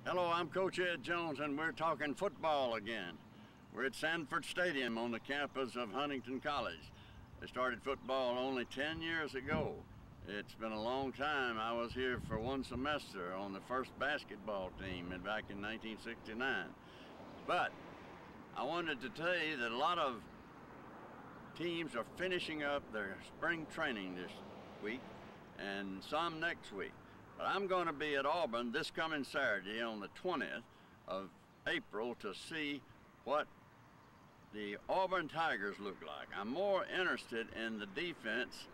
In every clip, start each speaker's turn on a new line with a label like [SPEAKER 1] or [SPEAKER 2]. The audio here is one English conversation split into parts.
[SPEAKER 1] Hello, I'm Coach Ed Jones, and we're talking football again. We're at Sanford Stadium on the campus of Huntington College. I started football only 10 years ago. It's been a long time. I was here for one semester on the first basketball team back in 1969. But I wanted to tell you that a lot of teams are finishing up their spring training this week and some next week. But I'm going to be at Auburn this coming Saturday on the 20th of April to see what the Auburn Tigers look like. I'm more interested in the defense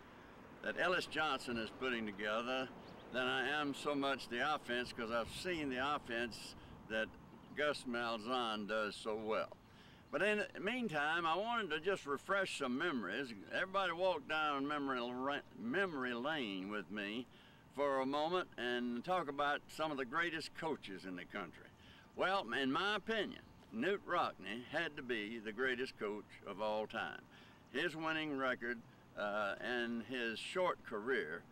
[SPEAKER 1] that Ellis Johnson is putting together than I am so much the offense, because I've seen the offense that Gus Malzahn does so well. But in the meantime, I wanted to just refresh some memories. Everybody walk down memory lane with me for a moment and talk about some of the greatest coaches in the country. Well, in my opinion, Knute Rockne had to be the greatest coach of all time. His winning record and his short career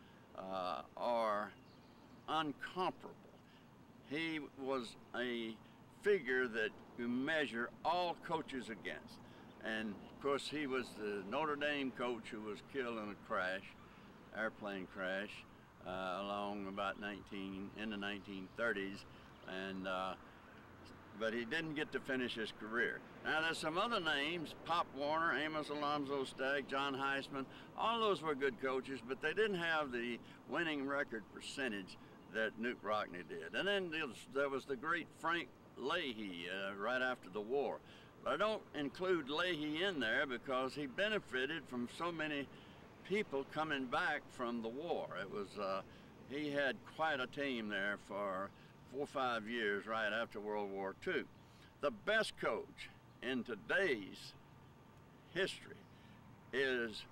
[SPEAKER 1] are uncomparable. He was a figure that you measure all coaches against. And of course, he was the Notre Dame coach who was killed in a airplane crash, along about in the 1930s, and but he didn't get to finish his career. Now there's some other names: Pop Warner, Amos Alonzo Stagg, John Heisman. All those were good coaches, but they didn't have the winning record percentage that Knute Rockne did. And then there was the great Frank Leahy right after the war. But I don't include Leahy in there because he benefited from so many people coming back from the war. It was he had quite a team there for 4 or 5 years right after World War II. The best coach in today's history is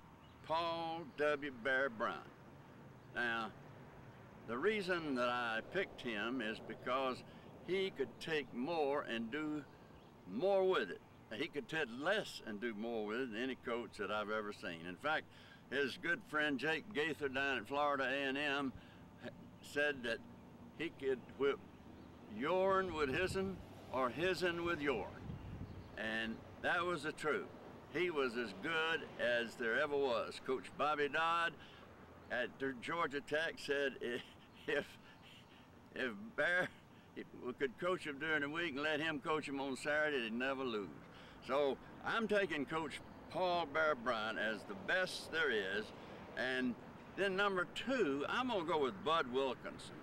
[SPEAKER 1] Paul W. Bear Bryant. Now, the reason that I picked him is because he could take more and do more with it. He could take less and do more with it than any coach that I've ever seen. In fact, his good friend Jake Gaither down at Florida A&M said that he could whip yourn with his'n or his'n with yourn. And that was the truth. He was as good as there ever was. Coach Bobby Dodd at Georgia Tech said if Bear we could coach him during the week and let him coach him on Saturday, he'd never lose. So I'm taking Coach Paul Bear Bryant as the best there is. And then number 2, I'm going to go with Bud Wilkinson.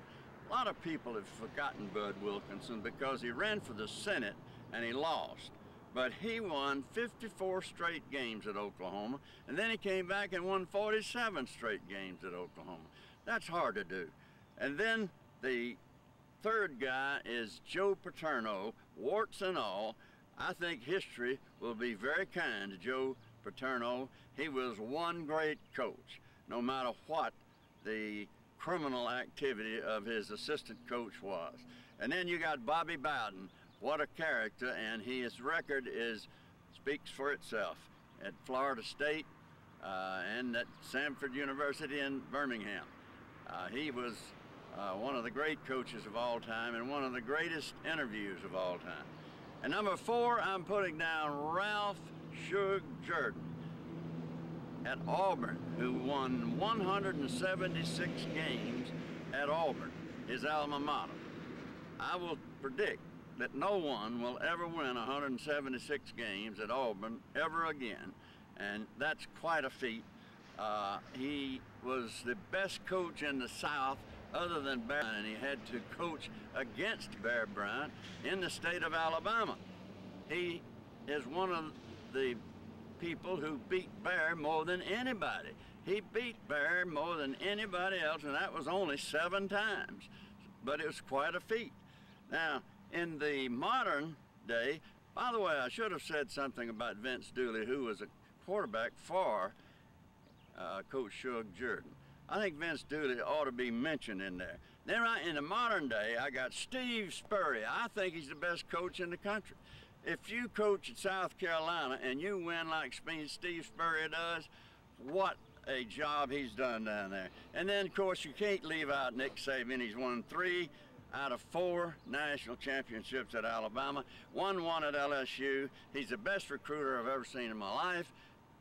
[SPEAKER 1] A lot of people have forgotten Bud Wilkinson because he ran for the Senate and he lost. But he won 54 straight games at Oklahoma, and then he came back and won 47 straight games at Oklahoma. That's hard to do. And then the third guy is Joe Paterno, warts and all. I think history will be very kind to Joe Paterno. He was one great coach, no matter what the criminal activity of his assistant coach was. And then you got Bobby Bowden. What a character, and his record speaks for itself at Florida State and at Samford University in Birmingham. He was one of the great coaches of all time and one of the greatest interviews of all time. And number 4, I'm putting down Ralph Shug Jordan at Auburn, who won 176 games at Auburn, his alma mater. I will predict that no one will ever win 176 games at Auburn ever again, and that's quite a feat. He was the best coach in the South other than Bear, and he had to coach against Bear Bryant in the state of Alabama. He is one of the people who beat Bear more than anybody. He beat Bear more than anybody else, and that was only 7 times. But it was quite a feat. Now, in the modern day, by the way, I should have said something about Vince Dooley, who was a quarterback for Coach Shug Jordan. I think Vince Dooley ought to be mentioned in there. Then in the modern day, I got Steve Spurrier. I think he's the best coach in the country. If you coach at South Carolina and you win like Steve Spurrier does, what a job he's done down there. And then, of course, you can't leave out Nick Saban. He's won 3 out of 4 national championships at Alabama, won 1 at LSU. He's the best recruiter I've ever seen in my life.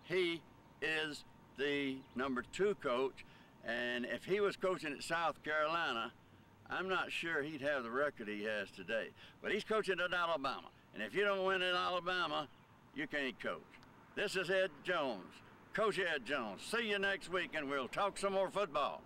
[SPEAKER 1] He is the number 2 coach, and if he was coaching at South Carolina, I'm not sure he'd have the record he has today. But he's coaching at Alabama, and if you don't win at Alabama, you can't coach. This is Ed Jones, Coach Ed Jones. See you next week, and we'll talk some more football.